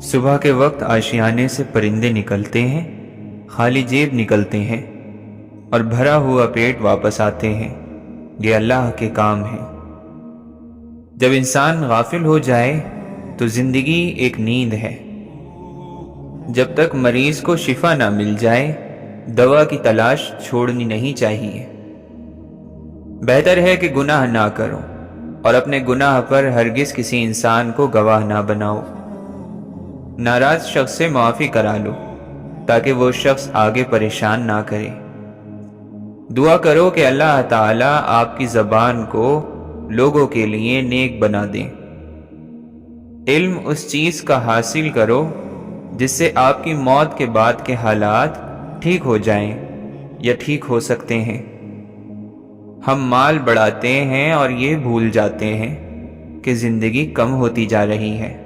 صبح کے وقت آشیانے سے پرندے نکلتے ہیں، خالی جیب نکلتے ہیں اور بھرا ہوا پیٹ واپس آتے ہیں۔ یہ اللہ کے کام ہیں۔ جب انسان غافل ہو جائے تو زندگی ایک نیند ہے۔ جب تک مریض کو شفا نہ مل جائے دوا کی تلاش چھوڑنی نہیں چاہیے۔ بہتر ہے کہ گناہ نہ کرو اور اپنے گناہ پر ہرگز کسی انسان کو گواہ نہ بناؤ۔ ناراض شخص سے معافی کرا لو تاکہ وہ شخص آگے پریشان نہ کرے۔ دعا کرو کہ اللہ تعالیٰ آپ کی زبان کو لوگوں کے لیے نیک بنا دیں۔ علم اس چیز کا حاصل کرو جس سے آپ کی موت کے بعد کے حالات ٹھیک ہو جائیں یا ٹھیک ہو سکتے ہیں۔ ہم مال بڑھاتے ہیں اور یہ بھول جاتے ہیں کہ زندگی کم ہوتی جا رہی ہے۔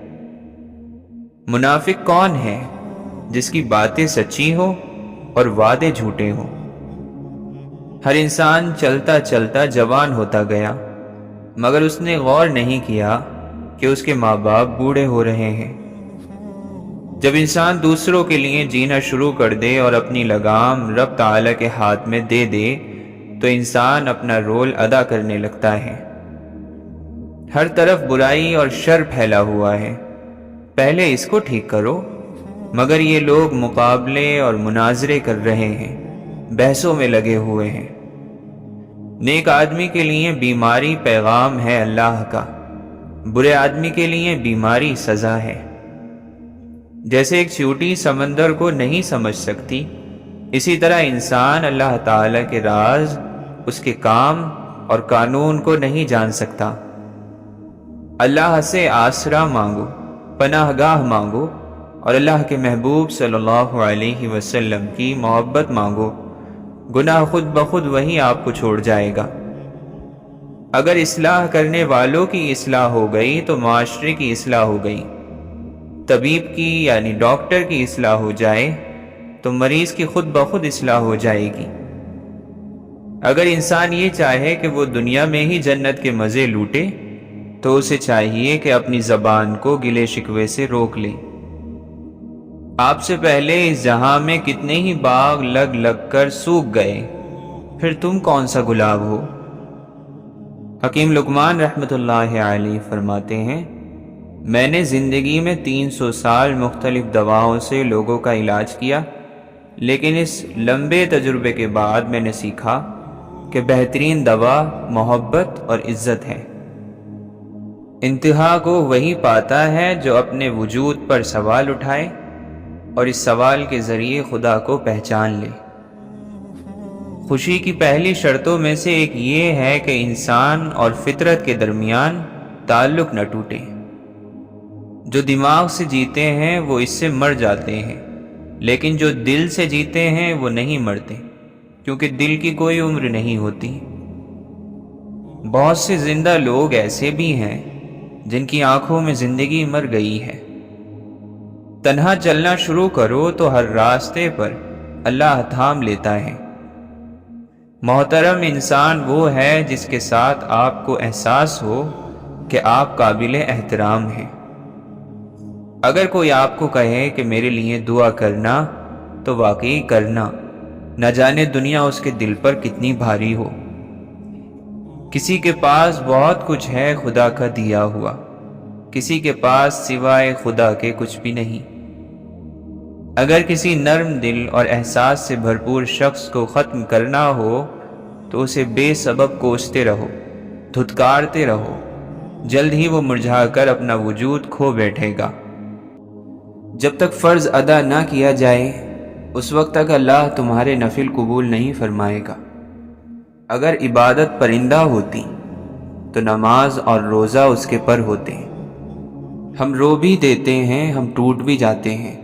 منافق کون ہے؟ جس کی باتیں سچی ہو اور وعدے جھوٹے ہوں۔ ہر انسان چلتا چلتا جوان ہوتا گیا، مگر اس نے غور نہیں کیا کہ اس کے ماں باپ بوڑھے ہو رہے ہیں۔ جب انسان دوسروں کے لیے جینا شروع کر دے اور اپنی لگام رب تعالیٰ کے ہاتھ میں دے دے تو انسان اپنا رول ادا کرنے لگتا ہے۔ ہر طرف برائی اور شر پھیلا ہوا ہے، پہلے اس کو ٹھیک کرو، مگر یہ لوگ مقابلے اور مناظرے کر رہے ہیں، بحثوں میں لگے ہوئے ہیں۔ نیک آدمی کے لیے بیماری پیغام ہے اللہ کا، برے آدمی کے لیے بیماری سزا ہے۔ جیسے ایک چیونٹی سمندر کو نہیں سمجھ سکتی، اسی طرح انسان اللہ تعالیٰ کے راز، اس کے کام اور قانون کو نہیں جان سکتا۔ اللہ سے آسرا مانگو، پناہ گاہ مانگو اور اللہ کے محبوب صلی اللہ علیہ وسلم کی محبت مانگو، گناہ خود بخود وہی آپ کو چھوڑ جائے گا۔ اگر اصلاح کرنے والوں کی اصلاح ہو گئی تو معاشرے کی اصلاح ہو گئی۔ طبیب کی یعنی ڈاکٹر کی اصلاح ہو جائے تو مریض کی خود بخود اصلاح ہو جائے گی۔ اگر انسان یہ چاہے کہ وہ دنیا میں ہی جنت کے مزے لوٹے تو اسے چاہیے کہ اپنی زبان کو گلے شکوے سے روک لے۔ آپ سے پہلے اس جہاں میں کتنے ہی باغ لگ لگ کر سوکھ گئے، پھر تم کون سا گلاب ہو؟ حکیم لقمان رحمۃ اللہ علیہ فرماتے ہیں، میں نے زندگی میں 300 سال مختلف دواؤں سے لوگوں کا علاج کیا، لیکن اس لمبے تجربے کے بعد میں نے سیکھا کہ بہترین دوا محبت اور عزت ہے۔ انتہا کو وہی پاتا ہے جو اپنے وجود پر سوال اٹھائے اور اس سوال کے ذریعے خدا کو پہچان لے۔ خوشی کی پہلی شرطوں میں سے ایک یہ ہے کہ انسان اور فطرت کے درمیان تعلق نہ ٹوٹے۔ جو دماغ سے جیتے ہیں وہ اس سے مر جاتے ہیں، لیکن جو دل سے جیتے ہیں وہ نہیں مرتے، کیونکہ دل کی کوئی عمر نہیں ہوتی۔ بہت سے زندہ لوگ ایسے بھی ہیں جن کی آنکھوں میں زندگی مر گئی ہے۔ تنہا چلنا شروع کرو تو ہر راستے پر اللہ تھام لیتا ہے۔ محترم انسان وہ ہے جس کے ساتھ آپ کو احساس ہو کہ آپ قابل احترام ہیں۔ اگر کوئی آپ کو کہے کہ میرے لیے دعا کرنا تو واقعی کرنا، نہ جانے دنیا اس کے دل پر کتنی بھاری ہو۔ کسی کے پاس بہت کچھ ہے خدا کا دیا ہوا، کسی کے پاس سوائے خدا کے کچھ بھی نہیں۔ اگر کسی نرم دل اور احساس سے بھرپور شخص کو ختم کرنا ہو تو اسے بے سبب کوستے رہو، دھتکارتے رہو، جلد ہی وہ مرجھا کر اپنا وجود کھو بیٹھے گا۔ جب تک فرض ادا نہ کیا جائے اس وقت تک اللہ تمہارے نفل قبول نہیں فرمائے گا۔ اگر عبادت پرندہ ہوتی تو نماز اور روزہ اس کے پر ہوتے۔ ہم رو بھی دیتے ہیں، ہم ٹوٹ بھی جاتے ہیں،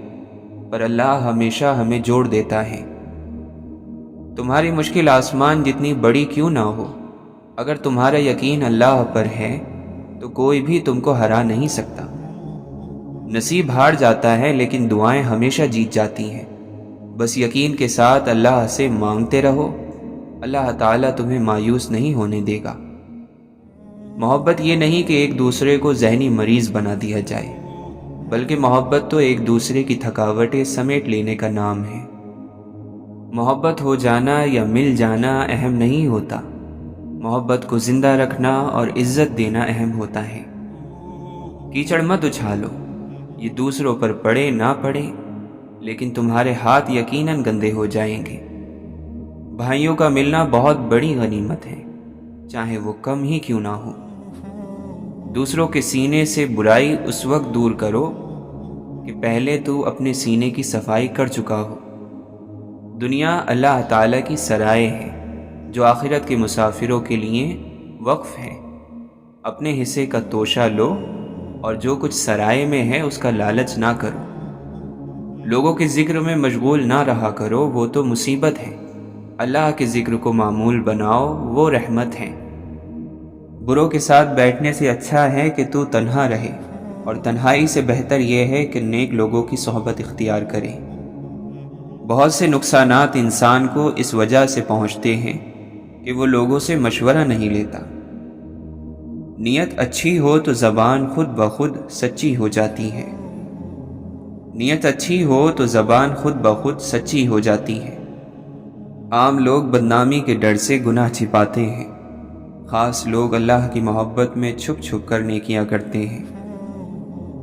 پر اللہ ہمیشہ ہمیں جوڑ دیتا ہے۔ تمہاری مشکل آسمان جتنی بڑی کیوں نہ ہو، اگر تمہارا یقین اللہ پر ہے تو کوئی بھی تم کو ہرا نہیں سکتا۔ نصیب ہار جاتا ہے لیکن دعائیں ہمیشہ جیت جاتی ہیں۔ بس یقین کے ساتھ اللہ سے مانگتے رہو، اللہ تعالیٰ تمہیں مایوس نہیں ہونے دے گا۔ محبت یہ نہیں کہ ایک دوسرے کو ذہنی مریض بنا دیا جائے، بلکہ محبت تو ایک دوسرے کی تھکاوٹیں سمیٹ لینے کا نام ہے۔ محبت ہو جانا یا مل جانا اہم نہیں ہوتا، محبت کو زندہ رکھنا اور عزت دینا اہم ہوتا ہے۔ کیچڑ مت اچھالو، یہ دوسروں پر پڑے نہ پڑے، لیکن تمہارے ہاتھ یقیناً گندے ہو جائیں گے۔ بھائیوں کا ملنا بہت بڑی غنیمت ہے، چاہے وہ کم ہی کیوں نہ ہو۔ دوسروں کے سینے سے برائی اس وقت دور کرو کہ پہلے تو اپنے سینے کی صفائی کر چکا ہو۔ دنیا اللہ تعالیٰ کی سرائے ہے جو آخرت کے مسافروں کے لیے وقف ہے۔ اپنے حصے کا توشہ لو اور جو کچھ سرائے میں ہے اس کا لالچ نہ کرو۔ لوگوں کے ذکر میں مشغول نہ رہا کرو، وہ تو مصیبت ہے۔ اللہ کے ذکر کو معمول بناؤ، وہ رحمت ہے۔ بروں کے ساتھ بیٹھنے سے اچھا ہے کہ تو تنہا رہے، اور تنہائی سے بہتر یہ ہے کہ نیک لوگوں کی صحبت اختیار کرے۔ بہت سے نقصانات انسان کو اس وجہ سے پہنچتے ہیں کہ وہ لوگوں سے مشورہ نہیں لیتا۔ نیت اچھی ہو تو زبان خود بخود سچی ہو جاتی ہے۔ نیت اچھی ہو تو زبان خود بخود سچی ہو جاتی ہے۔ عام لوگ بدنامی کے ڈر سے گناہ چھپاتے ہیں، خاص لوگ اللہ کی محبت میں چھپ چھپ کر نیکیاں کرتے ہیں۔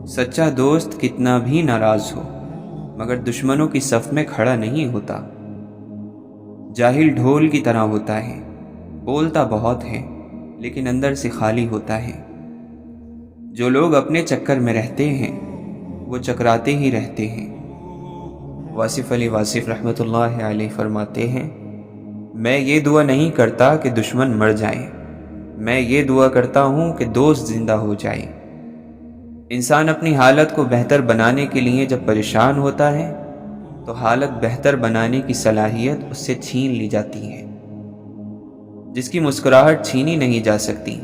سچا دوست کتنا بھی ناراض ہو مگر دشمنوں کی صف میں کھڑا نہیں ہوتا۔ جاہل ڈھول کی طرح ہوتا ہے، بولتا بہت ہے لیکن اندر سے خالی ہوتا ہے۔ جو لوگ اپنے چکر میں رہتے ہیں وہ چکراتے ہی رہتے ہیں۔ واصف علی واصف رحمۃ اللہ علیہ فرماتے ہیں، میں یہ دعا نہیں کرتا کہ دشمن مر جائیں، میں یہ دعا کرتا ہوں کہ دوست زندہ ہو جائے۔ انسان اپنی حالت کو بہتر بنانے کے لیے جب پریشان ہوتا ہے تو حالت بہتر بنانے کی صلاحیت اس سے چھین لی جاتی ہے۔ جس کی مسکراہٹ چھینی نہیں جا سکتی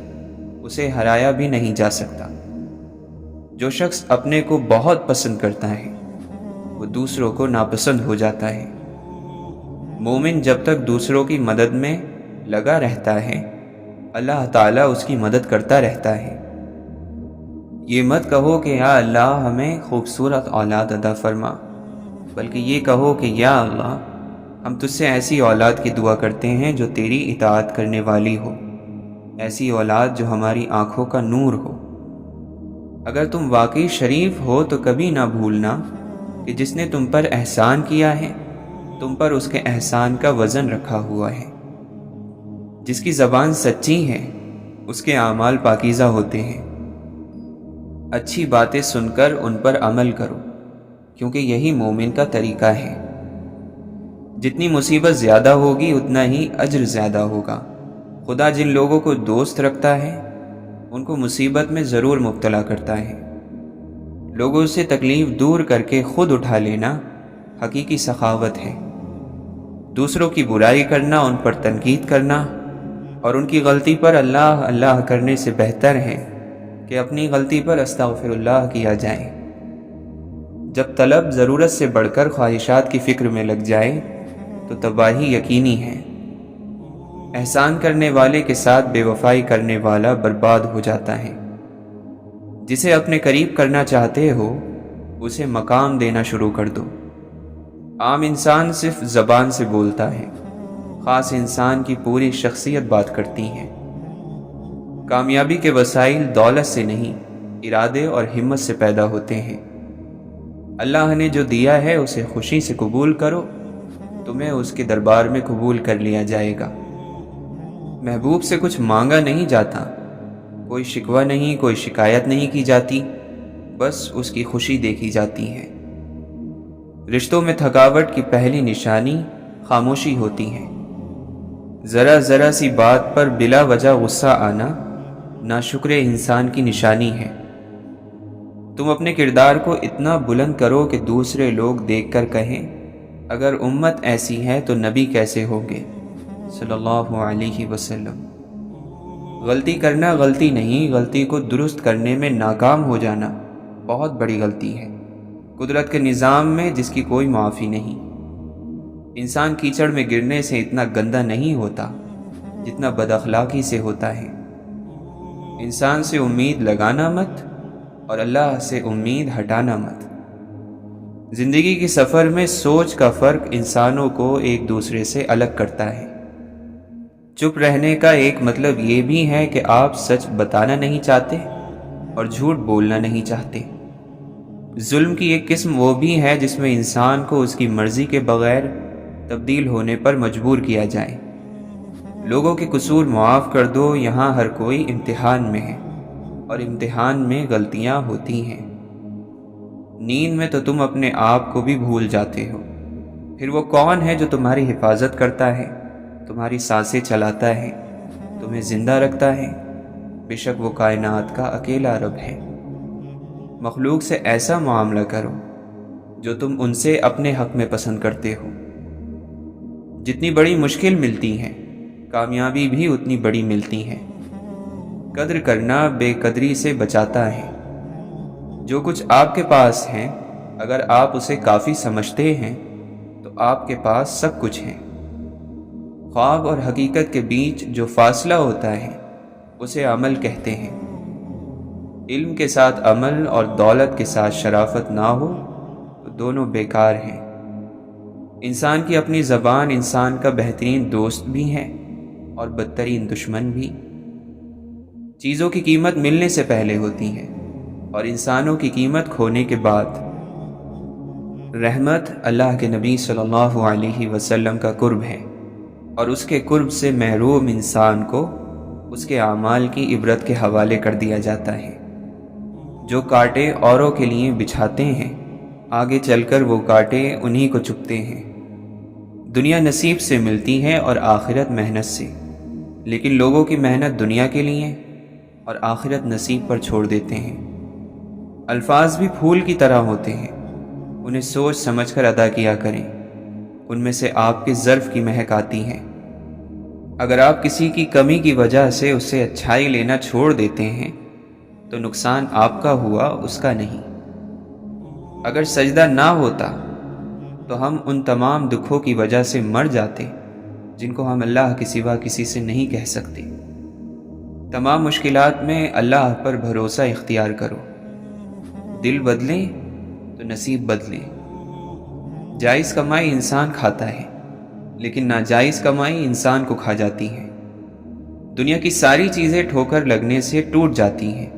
اسے ہرایا بھی نہیں جا سکتا۔ جو شخص اپنے کو بہت پسند کرتا ہے وہ دوسروں کو ناپسند ہو جاتا ہے۔ مومن جب تک دوسروں کی مدد میں لگا رہتا ہے اللہ تعالیٰ اس کی مدد کرتا رہتا ہے۔ یہ مت کہو کہ یا اللہ ہمیں خوبصورت اولاد عطا فرما، بلکہ یہ کہو کہ یا اللہ ہم تجھ سے ایسی اولاد کی دعا کرتے ہیں جو تیری اطاعت کرنے والی ہو، ایسی اولاد جو ہماری آنکھوں کا نور ہو۔ اگر تم واقعی شریف ہو تو کبھی نہ بھولنا کہ جس نے تم پر احسان کیا ہے تم پر اس کے احسان کا وزن رکھا ہوا ہے۔ جس کی زبان سچی ہے اس کے اعمال پاکیزہ ہوتے ہیں۔ اچھی باتیں سن کر ان پر عمل کرو، کیونکہ یہی مومن کا طریقہ ہے۔ جتنی مصیبت زیادہ ہوگی اتنا ہی اجر زیادہ ہوگا۔ خدا جن لوگوں کو دوست رکھتا ہے ان کو مصیبت میں ضرور مبتلا کرتا ہے۔ لوگوں سے تکلیف دور کر کے خود اٹھا لینا حقیقی سخاوت ہے۔ دوسروں کی برائی کرنا، ان پر تنقید کرنا اور ان کی غلطی پر اللہ اللہ کرنے سے بہتر ہے کہ اپنی غلطی پر استغفر اللہ کیا جائے۔ جب طلب ضرورت سے بڑھ کر خواہشات کی فکر میں لگ جائے تو تباہی یقینی ہے۔ احسان کرنے والے کے ساتھ بے وفائی کرنے والا برباد ہو جاتا ہے۔ جسے اپنے قریب کرنا چاہتے ہو اسے مقام دینا شروع کر دو۔ عام انسان صرف زبان سے بولتا ہے، خاص انسان کی پوری شخصیت بات کرتی ہے۔ کامیابی کے وسائل دولت سے نہیں، ارادے اور ہمت سے پیدا ہوتے ہیں۔ اللہ نے جو دیا ہے اسے خوشی سے قبول کرو، تمہیں اس کے دربار میں قبول کر لیا جائے گا۔ محبوب سے کچھ مانگا نہیں جاتا، کوئی شکوہ نہیں، کوئی شکایت نہیں کی جاتی، بس اس کی خوشی دیکھی جاتی ہے۔ رشتوں میں تھکاوٹ کی پہلی نشانی خاموشی ہوتی ہے۔ ذرا ذرا سی بات پر بلا وجہ غصہ آنا ناشکر انسان کی نشانی ہے۔ تم اپنے کردار کو اتنا بلند کرو کہ دوسرے لوگ دیکھ کر کہیں اگر امت ایسی ہے تو نبی کیسے ہوں گے صلی اللہ علیہ وسلم۔ غلطی کرنا غلطی نہیں، غلطی کو درست کرنے میں ناکام ہو جانا بہت بڑی غلطی ہے۔ قدرت کے نظام میں جس کی کوئی معافی نہیں۔ انسان کیچڑ میں گرنے سے اتنا گندا نہیں ہوتا جتنا بد اخلاقی سے ہوتا ہے۔ انسان سے امید لگانا مت اور اللہ سے امید ہٹانا مت۔ زندگی کے سفر میں سوچ کا فرق انسانوں کو ایک دوسرے سے الگ کرتا ہے۔ چپ رہنے کا ایک مطلب یہ بھی ہے کہ آپ سچ بتانا نہیں چاہتے اور جھوٹ بولنا نہیں چاہتے۔ ظلم کی ایک قسم وہ بھی ہے جس میں انسان کو اس کی مرضی کے بغیر تبدیل ہونے پر مجبور کیا جائے۔ لوگوں کے قصور معاف کر دو، یہاں ہر کوئی امتحان میں ہے اور امتحان میں غلطیاں ہوتی ہیں۔ نیند میں تو تم اپنے آپ کو بھی بھول جاتے ہو، پھر وہ کون ہے جو تمہاری حفاظت کرتا ہے، تمہاری سانسیں چلاتا ہے، تمہیں زندہ رکھتا ہے؟ بے شک وہ کائنات کا اکیلا رب ہے۔ مخلوق سے ایسا معاملہ کرو جو تم ان سے اپنے حق میں پسند کرتے ہو۔ جتنی بڑی مشکل ملتی ہے، کامیابی بھی اتنی بڑی ملتی ہے۔ قدر کرنا بے قدری سے بچاتا ہے۔ جو کچھ آپ کے پاس ہے، اگر آپ اسے کافی سمجھتے ہیں تو آپ کے پاس سب کچھ ہے۔ خواب اور حقیقت کے بیچ جو فاصلہ ہوتا ہے اسے عمل کہتے ہیں۔ علم کے ساتھ عمل اور دولت کے ساتھ شرافت نہ ہو تو دونوں بیکار ہیں۔ انسان کی اپنی زبان انسان کا بہترین دوست بھی ہے اور بدترین دشمن بھی۔ چیزوں کی قیمت ملنے سے پہلے ہوتی ہے اور انسانوں کی قیمت کھونے کے بعد۔ رحمت اللہ کے نبی صلی اللہ علیہ وسلم کا قرب ہے، اور اس کے قرب سے محروم انسان کو اس کے اعمال کی عبرت کے حوالے کر دیا جاتا ہے۔ جو کانٹے اوروں کے لیے بچھاتے ہیں، آگے چل کر وہ کانٹے انہی کو چبھتے ہیں۔ دنیا نصیب سے ملتی ہے اور آخرت محنت سے، لیکن لوگوں کی محنت دنیا کے لیے اور آخرت نصیب پر چھوڑ دیتے ہیں۔ الفاظ بھی پھول کی طرح ہوتے ہیں، انہیں سوچ سمجھ کر ادا کیا کریں، ان میں سے آپ کے ظرف کی مہک آتی ہے۔ اگر آپ کسی کی کمی کی وجہ سے اس سے اچھائی لینا چھوڑ دیتے ہیں تو نقصان آپ کا ہوا، اس کا نہیں۔ اگر سجدہ نہ ہوتا تو ہم ان تمام دکھوں کی وجہ سے مر جاتے جن کو ہم اللہ کے سوا کسی سے نہیں کہہ سکتے۔ تمام مشکلات میں اللہ پر بھروسہ اختیار کرو۔ دل بدلیں تو نصیب بدلیں۔ جائز کمائی انسان کھاتا ہے، لیکن ناجائز کمائی انسان کو کھا جاتی ہے۔ دنیا کی ساری چیزیں ٹھوکر لگنے سے ٹوٹ جاتی ہیں،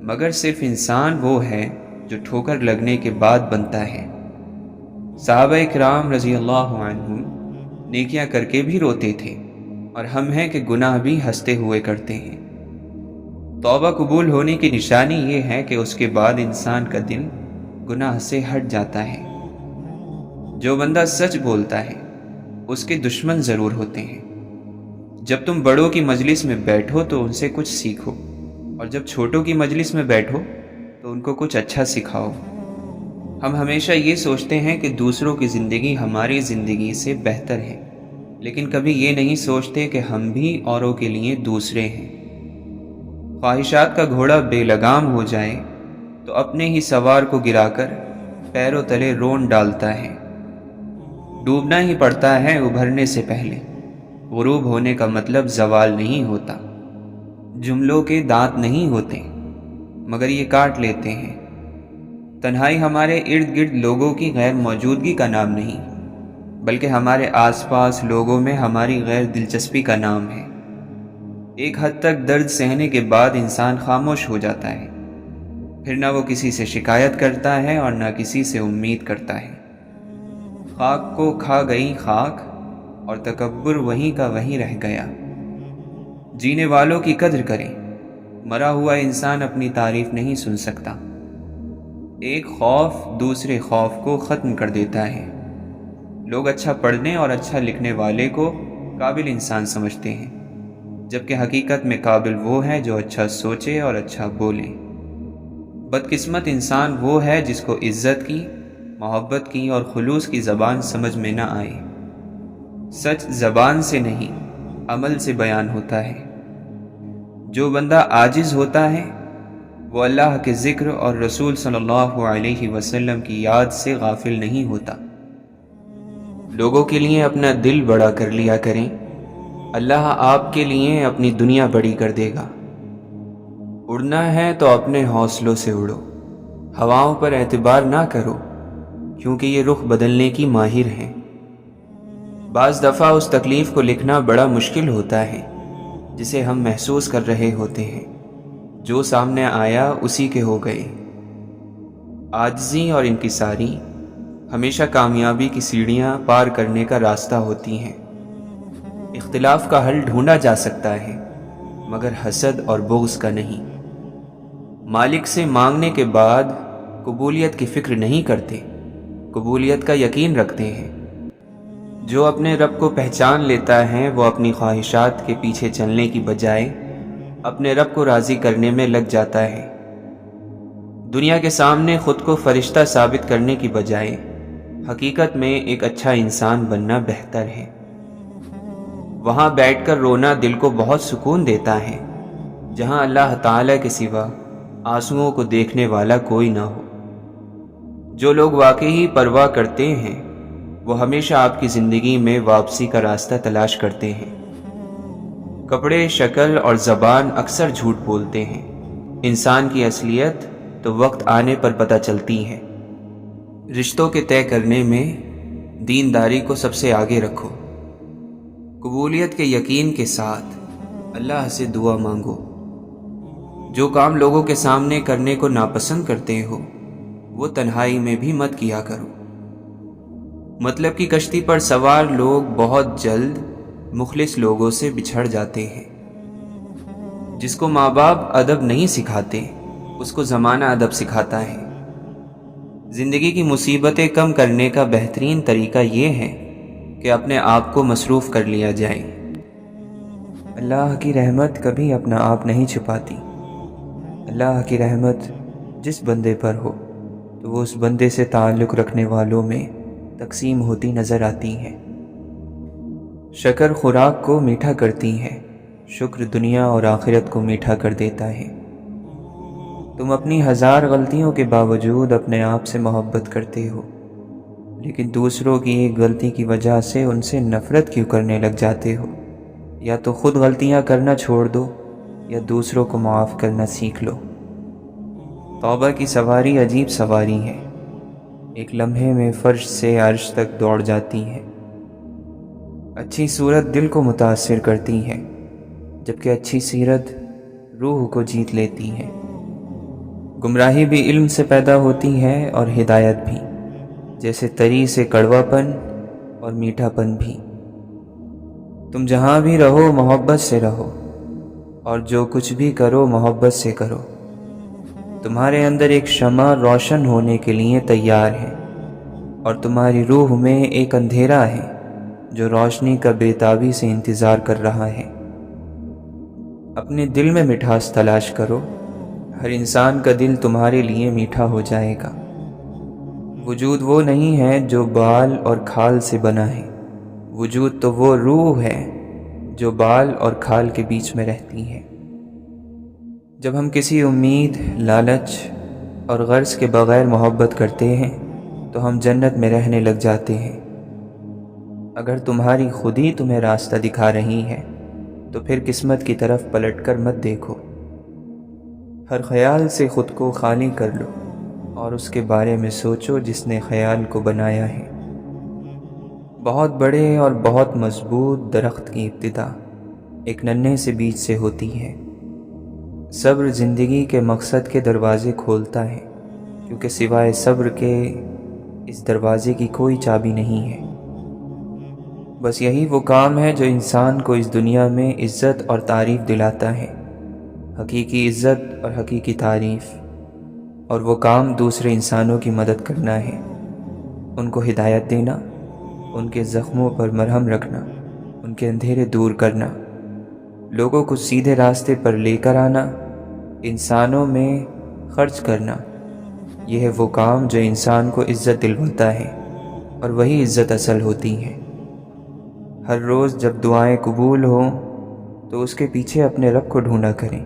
مگر صرف انسان وہ ہے جو ٹھوکر لگنے کے بعد بنتا ہے۔ صحابہ کرام رضی اللہ عنہم نیکیاں کر کے بھی روتے تھے، اور ہم ہیں کہ گناہ بھی ہنستے ہوئے کرتے ہیں۔ توبہ قبول ہونے کی نشانی یہ ہے کہ اس کے بعد انسان کا دل گناہ سے ہٹ جاتا ہے۔ جو بندہ سچ بولتا ہے اس کے دشمن ضرور ہوتے ہیں۔ جب تم بڑوں کی مجلس میں بیٹھو تو ان سے کچھ سیکھو، اور جب چھوٹوں کی مجلس میں بیٹھو تو ان کو کچھ اچھا سکھاؤ۔ ہم ہمیشہ یہ سوچتے ہیں کہ دوسروں کی زندگی ہماری زندگی سے بہتر ہے، لیکن کبھی یہ نہیں سوچتے کہ ہم بھی اوروں کے لیے دوسرے ہیں۔ خواہشات کا گھوڑا بے لگام ہو جائے تو اپنے ہی سوار کو گرا کر پیروں تلے رون ڈالتا ہے۔ ڈوبنا ہی پڑتا ہے ابھرنے سے پہلے۔ غروب ہونے کا مطلب زوال نہیں ہوتا۔ جملوں کے دانت نہیں ہوتے، مگر یہ کاٹ لیتے ہیں۔ تنہائی ہمارے ارد گرد لوگوں کی غیر موجودگی کا نام نہیں، بلکہ ہمارے آس پاس لوگوں میں ہماری غیر دلچسپی کا نام ہے۔ ایک حد تک درد سہنے کے بعد انسان خاموش ہو جاتا ہے، پھر نہ وہ کسی سے شکایت کرتا ہے اور نہ کسی سے امید کرتا ہے۔ خاک کو کھا گئی خاک، اور تکبر وہیں کا وہیں رہ گیا۔ جینے والوں کی قدر کریں، مرا ہوا انسان اپنی تعریف نہیں سن سکتا۔ ایک خوف دوسرے خوف کو ختم کر دیتا ہے۔ لوگ اچھا پڑھنے اور اچھا لکھنے والے کو قابل انسان سمجھتے ہیں، جبکہ حقیقت میں قابل وہ ہے جو اچھا سوچے اور اچھا بولے۔ بدقسمت انسان وہ ہے جس کو عزت کی، محبت کی اور خلوص کی زبان سمجھ میں نہ آئے۔ سچ زبان سے نہیں، عمل سے بیان ہوتا ہے۔ جو بندہ عاجز ہوتا ہے وہ اللہ کے ذکر اور رسول صلی اللہ علیہ وسلم کی یاد سے غافل نہیں ہوتا۔ لوگوں کے لیے اپنا دل بڑا کر لیا کریں، اللہ آپ کے لیے اپنی دنیا بڑی کر دے گا۔ اڑنا ہے تو اپنے حوصلوں سے اڑو۔ ہواؤں پر اعتبار نہ کرو، کیونکہ یہ رخ بدلنے کی ماہر ہیں۔ بعض دفعہ اس تکلیف کو لکھنا بڑا مشکل ہوتا ہے جسے ہم محسوس کر رہے ہوتے ہیں۔ جو سامنے آیا اسی کے ہو گئے۔ عاجزی اور انکساری ہمیشہ کامیابی کی سیڑھیاں پار کرنے کا راستہ ہوتی ہیں۔ اختلاف کا حل ڈھونڈا جا سکتا ہے، مگر حسد اور بغض کا نہیں۔ مالک سے مانگنے کے بعد قبولیت کی فکر نہیں کرتے، قبولیت کا یقین رکھتے ہیں۔ جو اپنے رب کو پہچان لیتا ہے وہ اپنی خواہشات کے پیچھے چلنے کی بجائے اپنے رب کو راضی کرنے میں لگ جاتا ہے۔ دنیا کے سامنے خود کو فرشتہ ثابت کرنے کی بجائے حقیقت میں ایک اچھا انسان بننا بہتر ہے۔ وہاں بیٹھ کر رونا دل کو بہت سکون دیتا ہے، جہاں اللہ تعالیٰ کے سوا آنسوؤں کو دیکھنے والا کوئی نہ ہو۔ جو لوگ واقعی پرواہ کرتے ہیں وہ ہمیشہ آپ کی زندگی میں واپسی کا راستہ تلاش کرتے ہیں۔ کپڑے، شکل اور زبان اکثر جھوٹ بولتے ہیں، انسان کی اصلیت تو وقت آنے پر پتہ چلتی ہے۔ رشتوں کے طے کرنے میں دینداری کو سب سے آگے رکھو۔ قبولیت کے یقین کے ساتھ اللہ سے دعا مانگو۔ جو کام لوگوں کے سامنے کرنے کو ناپسند کرتے ہو وہ تنہائی میں بھی مت کیا کرو۔ مطلب کی کشتی پر سوار لوگ بہت جلد مخلص لوگوں سے بچھڑ جاتے ہیں۔ جس کو ماں باپ ادب نہیں سکھاتے اس کو زمانہ ادب سکھاتا ہے۔ زندگی کی مصیبتیں کم کرنے کا بہترین طریقہ یہ ہے کہ اپنے آپ کو مصروف کر لیا جائے۔ اللہ کی رحمت کبھی اپنا آپ نہیں چھپاتی۔ اللہ کی رحمت جس بندے پر ہو تو وہ اس بندے سے تعلق رکھنے والوں میں تقسیم ہوتی نظر آتی ہے۔ شکر خوراک کو میٹھا کرتی ہے، شکر دنیا اور آخرت کو میٹھا کر دیتا ہے۔ تم اپنی ہزار غلطیوں کے باوجود اپنے آپ سے محبت کرتے ہو، لیکن دوسروں کی ایک غلطی کی وجہ سے ان سے نفرت کیوں کرنے لگ جاتے ہو؟ یا تو خود غلطیاں کرنا چھوڑ دو یا دوسروں کو معاف کرنا سیکھ لو۔ توبہ کی سواری عجیب سواری ہے، ایک لمحے میں فرش سے عرش تک دوڑ جاتی ہے۔ اچھی صورت دل کو متاثر کرتی ہے، جبکہ اچھی سیرت روح کو جیت لیتی ہے۔ گمراہی بھی علم سے پیدا ہوتی ہے اور ہدایت بھی، جیسے تری سے کڑوا پن اور میٹھا پن بھی۔ تم جہاں بھی رہو محبت سے رہو، اور جو کچھ بھی کرو محبت سے کرو۔ تمہارے اندر ایک شمع روشن ہونے کے لیے تیار ہے، اور تمہاری روح میں ایک اندھیرا ہے جو روشنی کا بے تابی سے انتظار کر رہا ہے۔ اپنے دل میں مٹھاس تلاش کرو، ہر انسان کا دل تمہارے لیے میٹھا ہو جائے گا۔ وجود وہ نہیں ہے جو بال اور کھال سے بنا ہے، وجود تو وہ روح ہے جو بال اور کھال کے بیچ میں رہتی ہے۔ جب ہم کسی امید، لالچ اور غرض کے بغیر محبت کرتے ہیں تو ہم جنت میں رہنے لگ جاتے ہیں۔ اگر تمہاری خودی تمہیں راستہ دکھا رہی ہے تو پھر قسمت کی طرف پلٹ کر مت دیکھو۔ ہر خیال سے خود کو خالی کر لو اور اس کے بارے میں سوچو جس نے خیال کو بنایا ہے۔ بہت بڑے اور بہت مضبوط درخت کی ابتدا ایک ننھے سے بیج سے ہوتی ہے۔ صبر زندگی کے مقصد کے دروازے کھولتا ہے، کیونکہ سوائے صبر کے اس دروازے کی کوئی چابی نہیں ہے۔ بس یہی وہ کام ہے جو انسان کو اس دنیا میں عزت اور تعریف دلاتا ہے، حقیقی عزت اور حقیقی تعریف۔ اور وہ کام دوسرے انسانوں کی مدد کرنا ہے، ان کو ہدایت دینا، ان کے زخموں پر مرہم رکھنا، ان کے اندھیرے دور کرنا، لوگوں کو سیدھے راستے پر لے کر آنا، انسانوں میں خرچ کرنا۔ یہ ہے وہ کام جو انسان کو عزت دلواتا ہے، اور وہی عزت اصل ہوتی ہے۔ ہر روز جب دعائیں قبول ہوں تو اس کے پیچھے اپنے رب کو ڈھونڈا کریں۔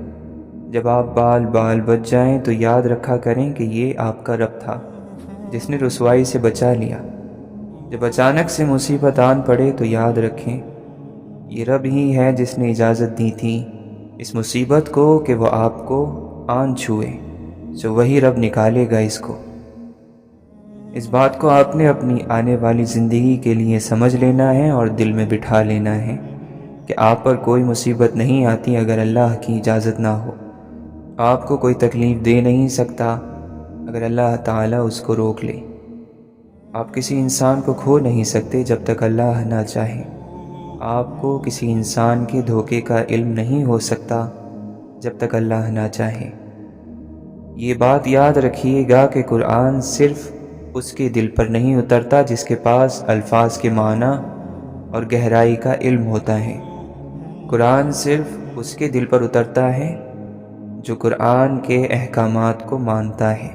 جب آپ بال بال بچ جائیں تو یاد رکھا کریں کہ یہ آپ کا رب تھا جس نے رسوائی سے بچا لیا۔ جب اچانک سے مصیبت آن پڑے تو یاد رکھیں یہ رب ہی ہے جس نے اجازت دی تھی اس مصیبت کو کہ وہ آپ کو آن چھوئے۔ سو وہی رب نکالے گا اس کو۔ اس بات کو آپ نے اپنی آنے والی زندگی کے لیے سمجھ لینا ہے اور دل میں بٹھا لینا ہے کہ آپ پر کوئی مصیبت نہیں آتی اگر اللہ کی اجازت نہ ہو۔ آپ کو کوئی تکلیف دے نہیں سکتا اگر اللہ تعالیٰ اس کو روک لے۔ آپ کسی انسان کو کھو نہیں سکتے جب تک اللہ نہ چاہے۔ آپ کو کسی انسان کے دھوکے کا علم نہیں ہو سکتا جب تک اللہ نہ چاہے۔ یہ بات یاد رکھیے گا کہ قرآن صرف اس کے دل پر نہیں اترتا جس کے پاس الفاظ کے معنی اور گہرائی کا علم ہوتا ہے۔ قرآن صرف اس کے دل پر اترتا ہے جو قرآن کے احکامات کو مانتا ہے۔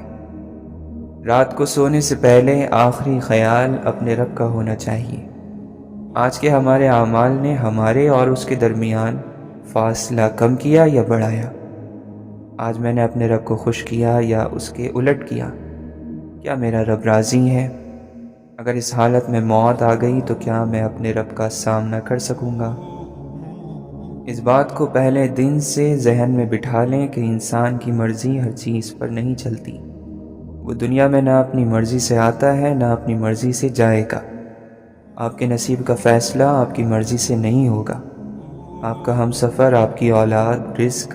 رات کو سونے سے پہلے آخری خیال اپنے رب کا ہونا چاہیے۔ آج کے ہمارے اعمال نے ہمارے اور اس کے درمیان فاصلہ کم کیا یا بڑھایا؟ آج میں نے اپنے رب کو خوش کیا یا اس کے الٹ کیا؟ کیا میرا رب راضی ہے؟ اگر اس حالت میں موت آ گئی تو کیا میں اپنے رب کا سامنا کر سکوں گا؟ اس بات کو پہلے دن سے ذہن میں بٹھا لیں کہ انسان کی مرضی ہر چیز پر نہیں چلتی۔ وہ دنیا میں نہ اپنی مرضی سے آتا ہے نہ اپنی مرضی سے جائے گا۔ آپ کے نصیب کا فیصلہ آپ کی مرضی سے نہیں ہوگا۔ آپ کا ہم سفر، آپ کی اولاد، رزق،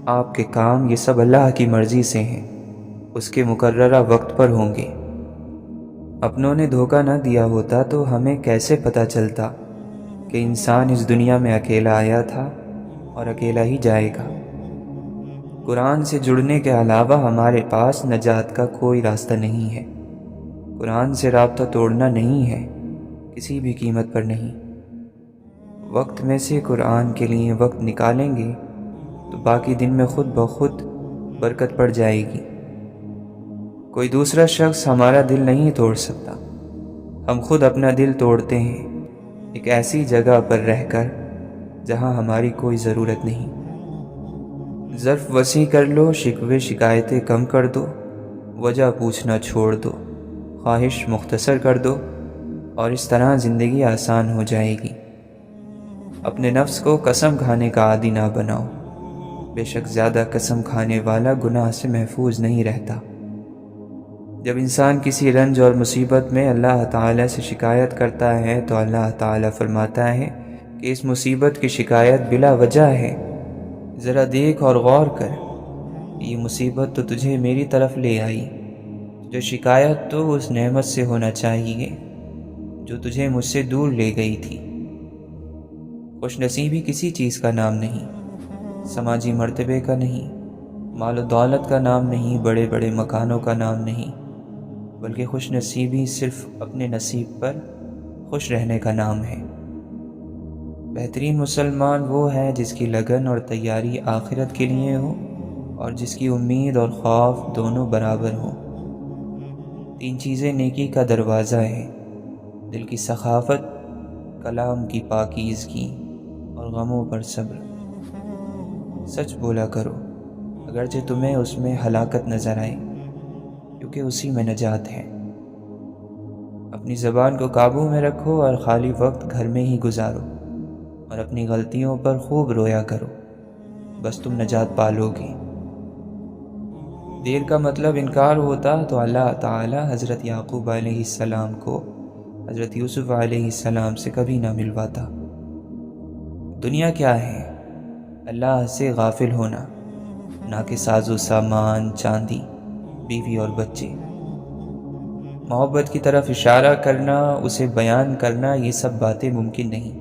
آپ کے کام، یہ سب اللہ کی مرضی سے ہیں، اس کے مقررہ وقت پر ہوں گے۔ اپنوں نے دھوکہ نہ دیا ہوتا تو ہمیں کیسے پتہ چلتا کہ انسان اس دنیا میں اکیلا آیا تھا اور اکیلا ہی جائے گا۔ قرآن سے جڑنے کے علاوہ ہمارے پاس نجات کا کوئی راستہ نہیں ہے۔ قرآن سے رابطہ توڑنا نہیں ہے، کسی بھی قیمت پر نہیں۔ وقت میں سے قرآن کے لیے وقت نکالیں گے تو باقی دن میں خود بخود برکت پڑ جائے گی۔ کوئی دوسرا شخص ہمارا دل نہیں توڑ سکتا، ہم خود اپنا دل توڑتے ہیں، ایک ایسی جگہ پر رہ کر جہاں ہماری کوئی ضرورت نہیں۔ ظرف وسیع کر لو، شکوے شکایتیں کم کر دو، وجہ پوچھنا چھوڑ دو، خواہش مختصر کر دو، اور اس طرح زندگی آسان ہو جائے گی۔ اپنے نفس کو قسم کھانے کا عادی نہ بناؤ، بے شک زیادہ قسم کھانے والا گناہ سے محفوظ نہیں رہتا۔ جب انسان کسی رنج اور مصیبت میں اللہ تعالیٰ سے شکایت کرتا ہے تو اللہ تعالیٰ فرماتا ہے کہ اس مصیبت کی شکایت بلا وجہ ہے، ذرا دیکھ اور غور کر، یہ مصیبت تو تجھے میری طرف لے آئی، جو شکایت تو اس نعمت سے ہونا چاہیے جو تجھے مجھ سے دور لے گئی تھی۔ خوش نصیبی کسی چیز کا نام نہیں، سماجی مرتبے کا نہیں، مال و دولت کا نام نہیں، بڑے بڑے مکانوں کا نام نہیں، بلکہ خوش نصیبی صرف اپنے نصیب پر خوش رہنے کا نام ہے۔ بہترین مسلمان وہ ہے جس کی لگن اور تیاری آخرت کے لیے ہو اور جس کی امید اور خوف دونوں برابر ہوں۔ 3 چیزیں نیکی کا دروازہ ہے: دل کی سخاوت، کلام کی پاکیزگی اور غموں پر صبر۔ سچ بولا کرو اگرچہ تمہیں اس میں ہلاکت نظر آئے، کیونکہ اسی میں نجات ہے۔ اپنی زبان کو قابو میں رکھو اور خالی وقت گھر میں ہی گزارو، اور اپنی غلطیوں پر خوب رویا کرو، بس تم نجات پالو گے۔ دیر کا مطلب انکار ہوتا تو اللہ تعالی حضرت یعقوب علیہ السلام کو حضرت یوسف علیہ السلام سے کبھی نہ ملواتا۔ دنیا کیا ہے؟ اللہ سے غافل ہونا، نہ کہ ساز و سامان، چاندی، بیوی اور بچے۔ محبت کی طرف اشارہ کرنا، اسے بیان کرنا، یہ سب باتیں ممکن نہیں،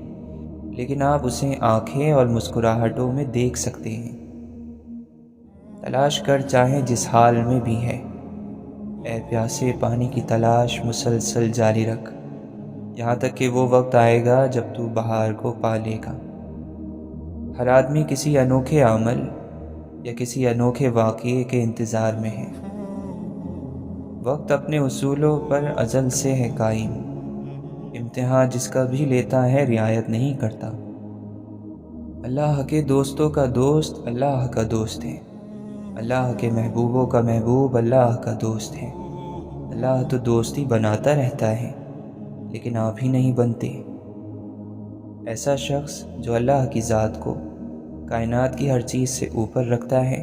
لیکن آپ اسے آنکھیں اور مسکراہٹوں میں دیکھ سکتے ہیں۔ تلاش کر چاہے جس حال میں بھی ہے، اے پیاسے پانی کی تلاش مسلسل جاری رکھ، یہاں تک کہ وہ وقت آئے گا جب تو بہار کو پا لے گا۔ ہر آدمی کسی انوکھے عمل یا کسی انوکھے واقعے کے انتظار میں ہے۔ وقت اپنے اصولوں پر ازل سے ہے قائم، امتحان جس کا بھی لیتا ہے رعایت نہیں کرتا۔ اللہ کے دوستوں کا دوست اللہ کا دوست ہے، اللہ کے محبوبوں کا محبوب اللہ کا دوست ہے۔ اللہ تو دوستی بناتا رہتا ہے، لیکن آپ ہی نہیں بنتے۔ ایسا شخص جو اللہ کی ذات کو کائنات کی ہر چیز سے اوپر رکھتا ہے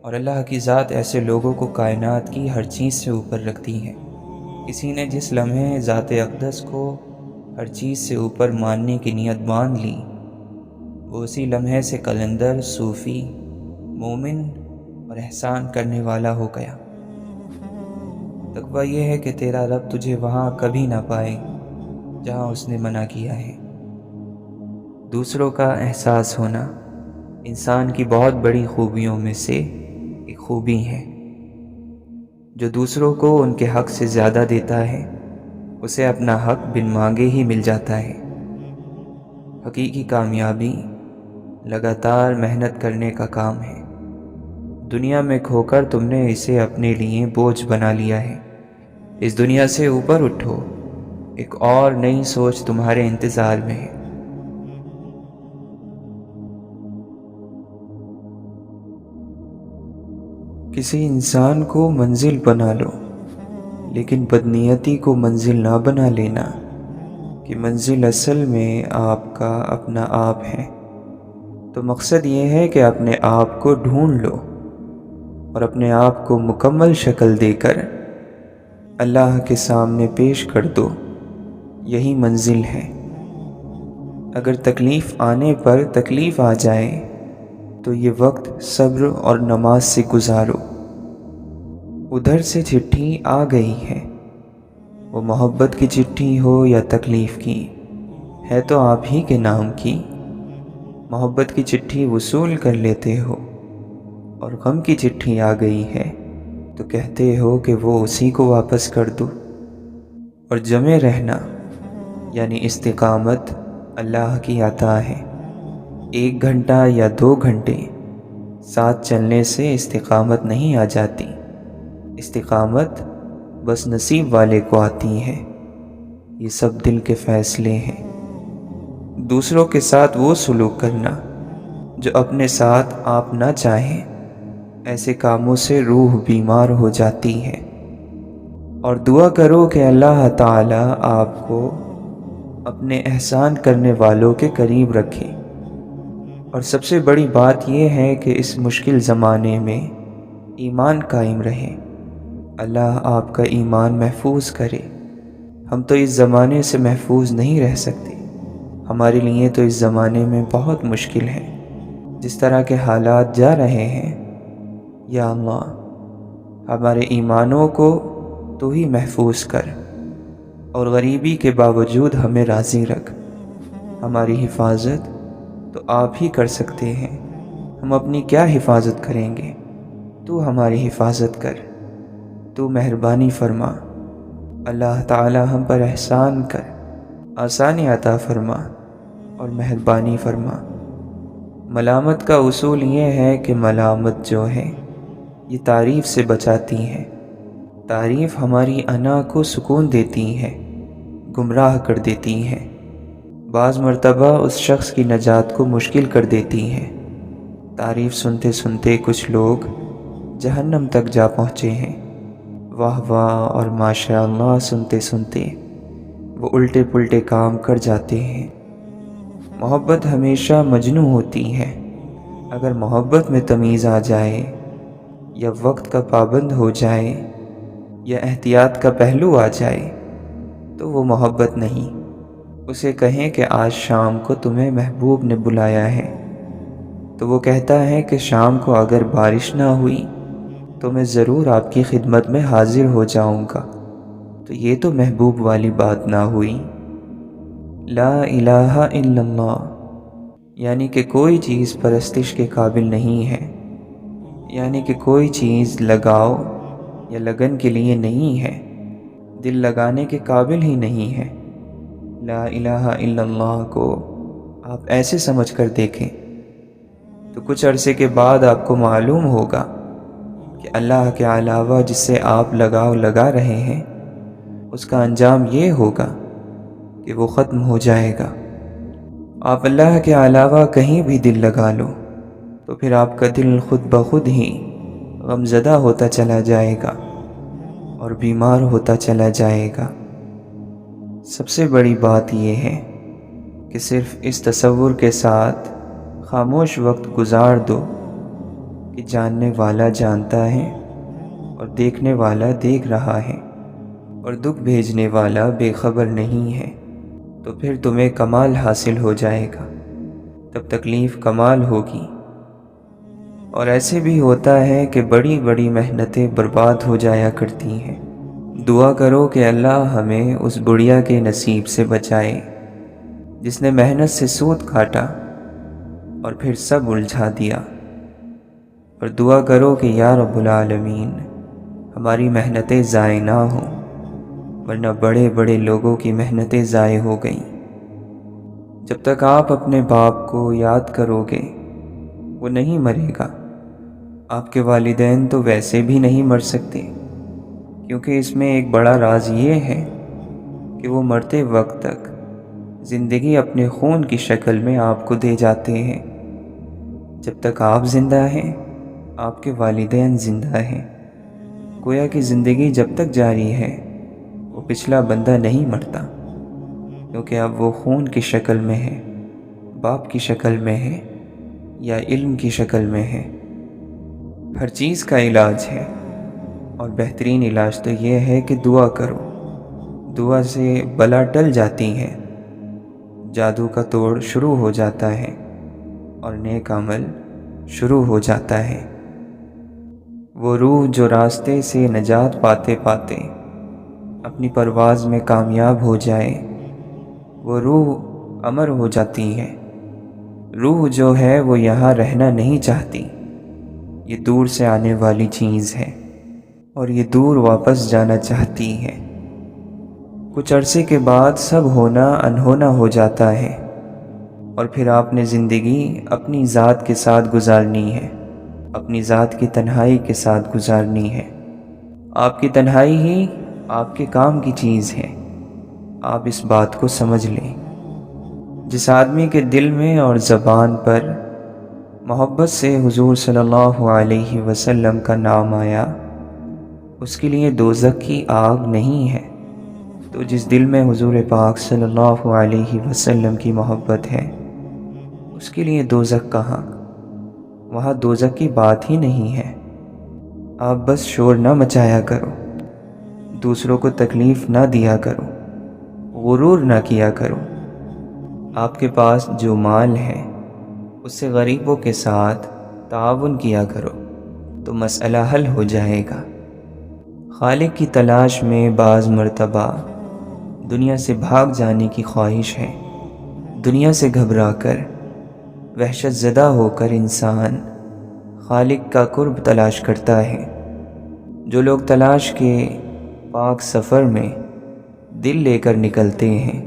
اور اللہ کی ذات ایسے لوگوں کو کائنات کی ہر چیز سے اوپر رکھتی ہے۔ کسی نے جس لمحے ذات اقدس کو ہر چیز سے اوپر ماننے کی نیت باندھ لی، وہ اسی لمحے سے قلندر، صوفی، مومن اور احسان کرنے والا ہو گیا۔ تقویٰ یہ ہے کہ تیرا رب تجھے وہاں کبھی نہ پائے جہاں اس نے منع کیا ہے۔ دوسروں کا احساس ہونا انسان کی بہت بڑی خوبیوں میں سے ایک خوبی ہے۔ جو دوسروں کو ان کے حق سے زیادہ دیتا ہے، اسے اپنا حق بن مانگے ہی مل جاتا ہے۔ حقیقی کامیابی لگاتار محنت کرنے کا کام ہے۔ دنیا میں کھو کر تم نے اسے اپنے لیے بوجھ بنا لیا ہے۔ اس دنیا سے اوپر اٹھو، ایک اور نئی سوچ تمہارے انتظار میں ہے۔ کسی انسان کو منزل بنا لو، لیکن بدنیتی کو منزل نہ بنا لینا، کہ منزل اصل میں آپ کا اپنا آپ ہے۔ تو مقصد یہ ہے کہ اپنے آپ کو ڈھونڈ لو اور اپنے آپ کو مکمل شکل دے کر اللہ کے سامنے پیش کر دو، یہی منزل ہے۔ اگر تکلیف آنے پر تکلیف آ جائے تو یہ وقت صبر اور نماز سے گزارو۔ ادھر سے چٹھی آ گئی ہے، وہ محبت کی چٹھی ہو یا تکلیف کی، ہے تو آپ ہی کے نام کی۔ محبت کی چٹھی وصول کر لیتے ہو، اور غم کی چٹھی آ گئی ہے تو کہتے ہو کہ وہ اسی کو واپس کر دو۔ اور جمے رہنا یعنی استقامت اللہ کی عطا ہے۔ 1 گھنٹہ یا 2 گھنٹے ساتھ چلنے سے استقامت نہیں آ جاتی۔ استقامت بس نصیب والے کو آتی ہے۔ یہ سب دل کے فیصلے ہیں۔ دوسروں کے ساتھ وہ سلوک کرنا جو اپنے ساتھ آپ نہ چاہیں، ایسے کاموں سے روح بیمار ہو جاتی ہے۔ اور دعا کرو کہ اللہ تعالی آپ کو اپنے احسان کرنے والوں کے قریب رکھے۔ اور سب سے بڑی بات یہ ہے کہ اس مشکل زمانے میں ایمان قائم رہے۔ اللہ آپ کا ایمان محفوظ کرے۔ ہم تو اس زمانے سے محفوظ نہیں رہ سکتے۔ ہمارے لیے تو اس زمانے میں بہت مشکل ہے۔ جس طرح کے حالات جا رہے ہیں، یا اللہ ہمارے ایمانوں کو تو ہی محفوظ کر، اور غریبی کے باوجود ہمیں راضی رکھ۔ ہماری حفاظت تو آپ ہی کر سکتے ہیں، ہم اپنی کیا حفاظت کریں گے؟ تو ہماری حفاظت کر، تو مہربانی فرما۔ اللہ تعالی ہم پر احسان کر، آسانی عطا فرما اور مہربانی فرما۔ ملامت کا اصول یہ ہے کہ ملامت جو ہے یہ تعریف سے بچاتی ہے۔ تعریف ہماری انا کو سکون دیتی ہے، گمراہ کر دیتی ہے۔ بعض مرتبہ اس شخص کی نجات کو مشکل کر دیتی ہے۔ تعریف سنتے سنتے کچھ لوگ جہنم تک جا پہنچے ہیں۔ واہ واہ اور ماشاء اللہ سنتے سنتے وہ الٹے پلٹے کام کر جاتے ہیں۔ محبت ہمیشہ مجنوں ہوتی ہے۔ اگر محبت میں تمیز آ جائے، یا وقت کا پابند ہو جائے، یا احتیاط کا پہلو آ جائے، تو وہ محبت نہیں۔ اسے کہیں کہ آج شام کو تمہیں محبوب نے بلایا ہے، تو وہ کہتا ہے کہ شام کو اگر بارش نہ ہوئی تو میں ضرور آپ کی خدمت میں حاضر ہو جاؤں گا۔ تو یہ تو محبوب والی بات نہ ہوئی۔ لا الہ الا اللہ یعنی کہ کوئی چیز پرستش کے قابل نہیں ہے، یعنی کہ کوئی چیز لگاؤ یا لگن کے لیے نہیں ہے، دل لگانے کے قابل ہی نہیں ہے۔ لا الہ الا اللہ کو آپ ایسے سمجھ کر دیکھیں تو کچھ عرصے کے بعد آپ کو معلوم ہوگا کہ اللہ کے علاوہ جس سے آپ لگاؤ لگا رہے ہیں، اس کا انجام یہ ہوگا کہ وہ ختم ہو جائے گا۔ آپ اللہ کے علاوہ کہیں بھی دل لگا لو تو پھر آپ کا دل خود بخود ہی غمزدہ ہوتا چلا جائے گا اور بیمار ہوتا چلا جائے گا۔ سب سے بڑی بات یہ ہے کہ صرف اس تصور کے ساتھ خاموش وقت گزار دو کہ جاننے والا جانتا ہے اور دیکھنے والا دیکھ رہا ہے اور دکھ بھیجنے والا بے خبر نہیں ہے، تو پھر تمہیں کمال حاصل ہو جائے گا، تب تکلیف کمال ہوگی۔ اور ایسے بھی ہوتا ہے کہ بڑی بڑی محنتیں برباد ہو جایا کرتی ہیں۔ دعا کرو کہ اللہ ہمیں اس بڑھیا کے نصیب سے بچائے جس نے محنت سے سود کاٹا اور پھر سب الجھا دیا، اور دعا کرو کہ یا رب العالمین ہماری محنتیں ضائع نہ ہوں، ورنہ بڑے بڑے لوگوں کی محنتیں ضائع ہو گئیں۔ جب تک آپ اپنے باپ کو یاد کرو گے وہ نہیں مرے گا۔ آپ کے والدین تو ویسے بھی نہیں مر سکتے، کیونکہ اس میں ایک بڑا راز یہ ہے کہ وہ مرتے وقت تک زندگی اپنے خون کی شکل میں آپ کو دے جاتے ہیں۔ جب تک آپ زندہ ہیں آپ کے والدین زندہ ہیں، گویا کہ زندگی جب تک جاری ہے وہ پچھلا بندہ نہیں مرتا، کیونکہ اب وہ خون کی شکل میں ہے، باپ کی شکل میں ہے یا علم کی شکل میں ہے۔ ہر چیز کا علاج ہے، اور بہترین علاج تو یہ ہے کہ دعا کرو۔ دعا سے بلا ٹل جاتی ہے، جادو کا توڑ شروع ہو جاتا ہے اور نیک عمل شروع ہو جاتا ہے۔ وہ روح جو راستے سے نجات پاتے پاتے اپنی پرواز میں کامیاب ہو جائے، وہ روح امر ہو جاتی ہے۔ روح جو ہے وہ یہاں رہنا نہیں چاہتی، یہ دور سے آنے والی چیز ہے اور یہ دور واپس جانا چاہتی ہے۔ کچھ عرصے کے بعد سب ہونا انہونا ہو جاتا ہے، اور پھر آپ نے زندگی اپنی ذات کے ساتھ گزارنی ہے، اپنی ذات کی تنہائی کے ساتھ گزارنی ہے۔ آپ کی تنہائی ہی آپ کے کام کی چیز ہے، آپ اس بات کو سمجھ لیں۔ جس آدمی کے دل میں اور زبان پر محبت سے حضور صلی اللہ علیہ وسلم کا نام آیا، اس کے لیے دوزخ کی آگ نہیں ہے۔ تو جس دل میں حضور پاک صلی اللہ علیہ وسلم کی محبت ہے، اس کے لیے دوزخ کہاں؟ وہاں دوزخ کی بات ہی نہیں ہے۔ آپ بس شور نہ مچایا کرو، دوسروں کو تکلیف نہ دیا کرو، غرور نہ کیا کرو۔ آپ کے پاس جو مال ہے اس سے غریبوں کے ساتھ تعاون کیا کرو تو مسئلہ حل ہو جائے گا۔ خالق کی تلاش میں بعض مرتبہ دنیا سے بھاگ جانے کی خواہش ہے۔ دنیا سے گھبرا کر، وحشت زدہ ہو کر انسان خالق کا قرب تلاش کرتا ہے۔ جو لوگ تلاش کے پاک سفر میں دل لے کر نکلتے ہیں،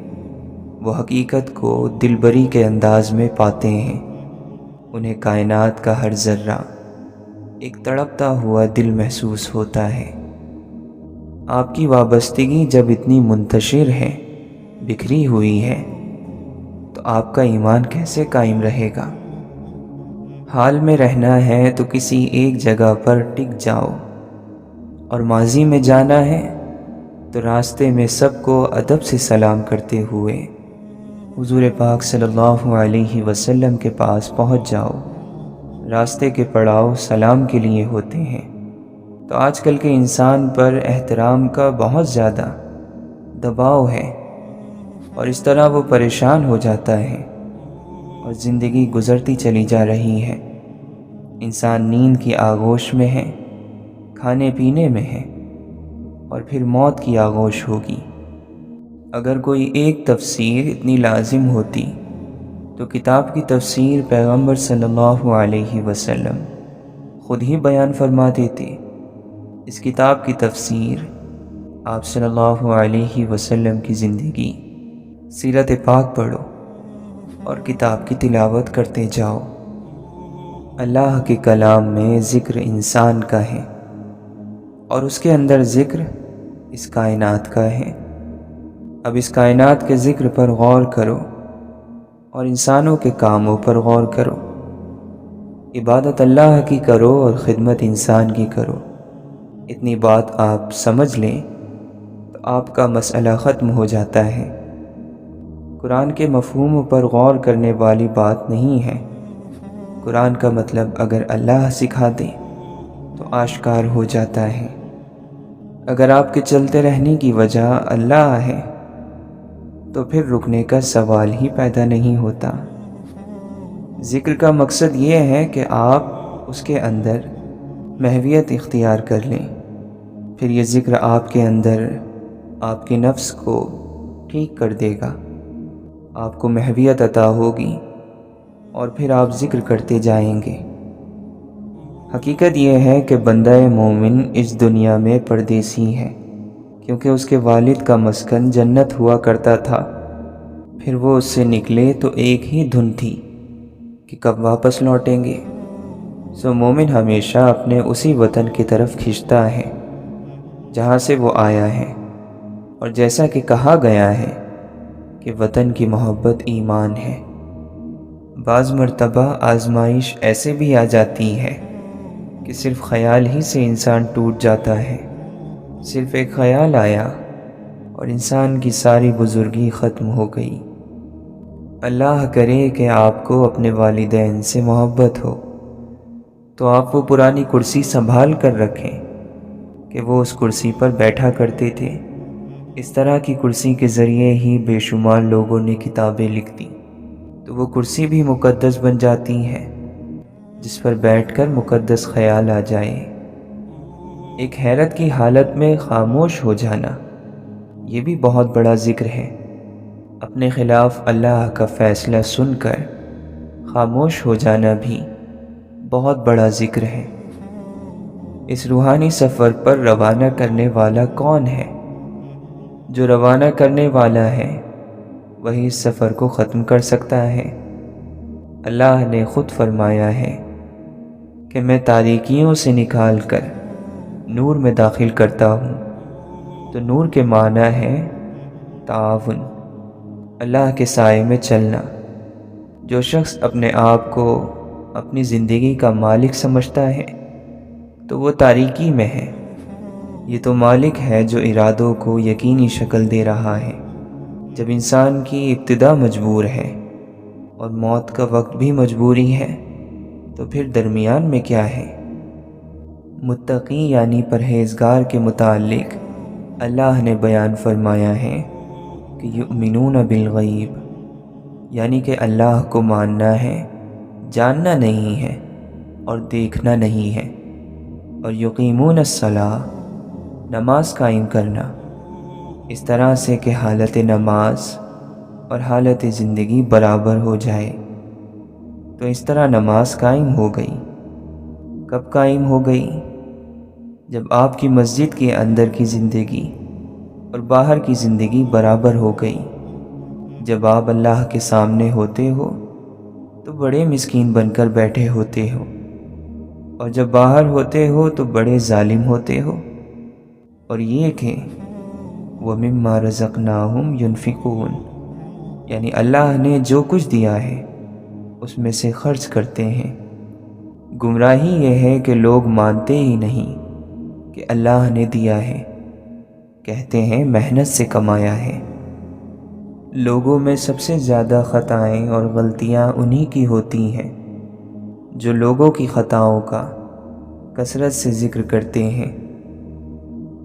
وہ حقیقت کو دلبری کے انداز میں پاتے ہیں۔ انہیں کائنات کا ہر ذرہ ایک تڑپتا ہوا دل محسوس ہوتا ہے۔ آپ کی وابستگی جب اتنی منتشر ہے، بکھری ہوئی ہے، تو آپ کا ایمان کیسے قائم رہے گا؟ حال میں رہنا ہے تو کسی ایک جگہ پر ٹک جاؤ، اور ماضی میں جانا ہے تو راستے میں سب کو ادب سے سلام کرتے ہوئے حضور پاک صلی اللہ علیہ وسلم کے پاس پہنچ جاؤ۔ راستے کے پڑاؤ سلام کے لیے ہوتے ہیں۔ تو آج کل کے انسان پر احترام کا بہت زیادہ دباؤ ہے، اور اس طرح وہ پریشان ہو جاتا ہے اور زندگی گزرتی چلی جا رہی ہے۔ انسان نیند کی آغوش میں ہے، کھانے پینے میں ہے، اور پھر موت کی آغوش ہوگی۔ اگر کوئی ایک تفسیر اتنی لازم ہوتی تو کتاب کی تفسیر پیغمبر صلی اللہ علیہ وسلم خود ہی بیان فرما دیتے۔ اس کتاب کی تفسیر آپ صلی اللہ علیہ وسلم کی زندگی، سیرت پاک پڑھو اور کتاب کی تلاوت کرتے جاؤ۔ اللہ کے کلام میں ذکر انسان کا ہے، اور اس کے اندر ذکر اس کائنات کا ہے۔ اب اس کائنات کے ذکر پر غور کرو اور انسانوں کے کاموں پر غور کرو۔ عبادت اللہ کی کرو اور خدمت انسان کی کرو۔ اتنی بات آپ سمجھ لیں تو آپ کا مسئلہ ختم ہو جاتا ہے۔ قرآن کے مفہوم پر غور کرنے والی بات نہیں ہے۔ قرآن کا مطلب اگر اللہ سکھا دے تو آشکار ہو جاتا ہے۔ اگر آپ کے چلتے رہنے کی وجہ اللہ ہے تو پھر رکنے کا سوال ہی پیدا نہیں ہوتا۔ ذکر کا مقصد یہ ہے کہ آپ اس کے اندر محویت اختیار کر لیں، پھر یہ ذکر آپ کے اندر آپ کے نفس کو ٹھیک کر دے گا، آپ کو محویت عطا ہوگی اور پھر آپ ذکر کرتے جائیں گے۔ حقیقت یہ ہے کہ بندہ مومن اس دنیا میں پردیسی ہے، کیونکہ اس کے والد کا مسکن جنت ہوا کرتا تھا، پھر وہ اس سے نکلے تو ایک ہی دھن تھی کہ کب واپس لوٹیں گے۔ سو مومن ہمیشہ اپنے اسی وطن کی طرف کھنچتا ہے جہاں سے وہ آیا ہے، اور جیسا کہ کہا گیا ہے کہ وطن کی محبت ایمان ہے۔ بعض مرتبہ آزمائش ایسے بھی آ جاتی ہے کہ صرف خیال ہی سے انسان ٹوٹ جاتا ہے۔ صرف ایک خیال آیا اور انسان کی ساری بزرگی ختم ہو گئی۔ اللہ کرے کہ آپ کو اپنے والدین سے محبت ہو تو آپ وہ پرانی کرسی سنبھال کر رکھیں کہ وہ اس کرسی پر بیٹھا کرتے تھے۔ اس طرح کی کرسی کے ذریعے ہی بے شمار لوگوں نے کتابیں لکھ دی، تو وہ کرسی بھی مقدس بن جاتی ہے جس پر بیٹھ کر مقدس خیال آ جائے۔ ایک حیرت کی حالت میں خاموش ہو جانا یہ بھی بہت بڑا ذکر ہے۔ اپنے خلاف اللہ کا فیصلہ سن کر خاموش ہو جانا بھی بہت بڑا ذکر ہے۔ اس روحانی سفر پر روانہ کرنے والا کون ہے؟ جو روانہ کرنے والا ہے وہی اس سفر کو ختم کر سکتا ہے۔ اللہ نے خود فرمایا ہے کہ میں تاریکیوں سے نکال کر نور میں داخل کرتا ہوں، تو نور کے معنی ہے تعاون، اللہ کے سائے میں چلنا۔ جو شخص اپنے آپ کو اپنی زندگی کا مالک سمجھتا ہے تو وہ تاریکی میں ہے۔ یہ تو مالک ہے جو ارادوں کو یقینی شکل دے رہا ہے۔ جب انسان کی ابتدا مجبور ہے اور موت کا وقت بھی مجبوری ہے تو پھر درمیان میں کیا ہے؟ متقی یعنی پرہیزگار کے متعلق اللہ نے بیان فرمایا ہے کہ یؤمنون بالغیب، یعنی کہ اللہ کو ماننا ہے، جاننا نہیں ہے اور دیکھنا نہیں ہے، اور یقیمون الصلاۃ، نماز قائم کرنا، اس طرح سے کہ حالت نماز اور حالت زندگی برابر ہو جائے۔ تو اس طرح نماز قائم ہو گئی۔ کب قائم ہو گئی؟ جب آپ کی مسجد کے اندر کی زندگی اور باہر کی زندگی برابر ہو گئی۔ جب آپ اللہ کے سامنے ہوتے ہو تو بڑے مسکین بن کر بیٹھے ہوتے ہو، اور جب باہر ہوتے ہو تو بڑے ظالم ہوتے ہو، اور یہ کہ وَمِمَّا رَزَقْنَاهُمْ يُنْفِقُونَ، یعنی اللہ نے جو کچھ دیا ہے اس میں سے خرچ کرتے ہیں۔ گمراہی یہ ہے کہ لوگ مانتے ہی نہیں کہ اللہ نے دیا ہے، کہتے ہیں محنت سے کمایا ہے۔ لوگوں میں سب سے زیادہ خطائیں اور غلطیاں انہی کی ہوتی ہیں جو لوگوں کی خطاؤں کا کثرت سے ذکر کرتے ہیں۔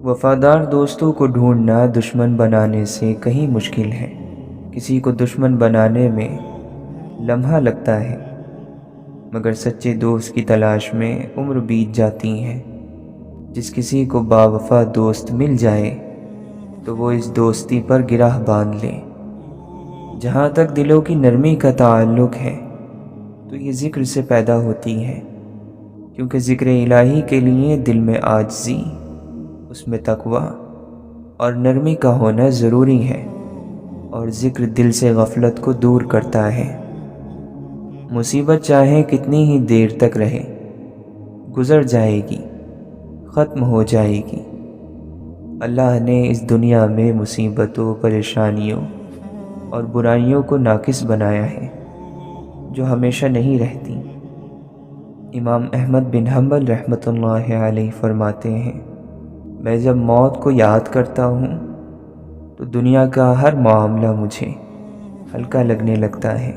وفادار دوستوں کو ڈھونڈنا دشمن بنانے سے کہیں مشکل ہے۔ کسی کو دشمن بنانے میں لمحہ لگتا ہے، مگر سچے دوست کی تلاش میں عمر بیت جاتی ہے۔ جس کسی کو باوفا دوست مل جائے تو وہ اس دوستی پر گرہ باندھ لے۔ جہاں تک دلوں کی نرمی کا تعلق ہے تو یہ ذکر سے پیدا ہوتی ہے، کیونکہ ذکر الہی کے لیے دل میں عاجزی، اس میں تقوی اور نرمی کا ہونا ضروری ہے، اور ذکر دل سے غفلت کو دور کرتا ہے۔ مصیبت چاہے کتنی ہی دیر تک رہے، گزر جائے گی، ختم ہو جائے گی۔ اللہ نے اس دنیا میں مصیبتوں، پریشانیوں اور برائیوں کو ناقص بنایا ہے جو ہمیشہ نہیں رہتی۔ امام احمد بن حنبل رحمۃ اللہ علیہ فرماتے ہیں، میں جب موت کو یاد کرتا ہوں تو دنیا کا ہر معاملہ مجھے ہلکا لگنے لگتا ہے۔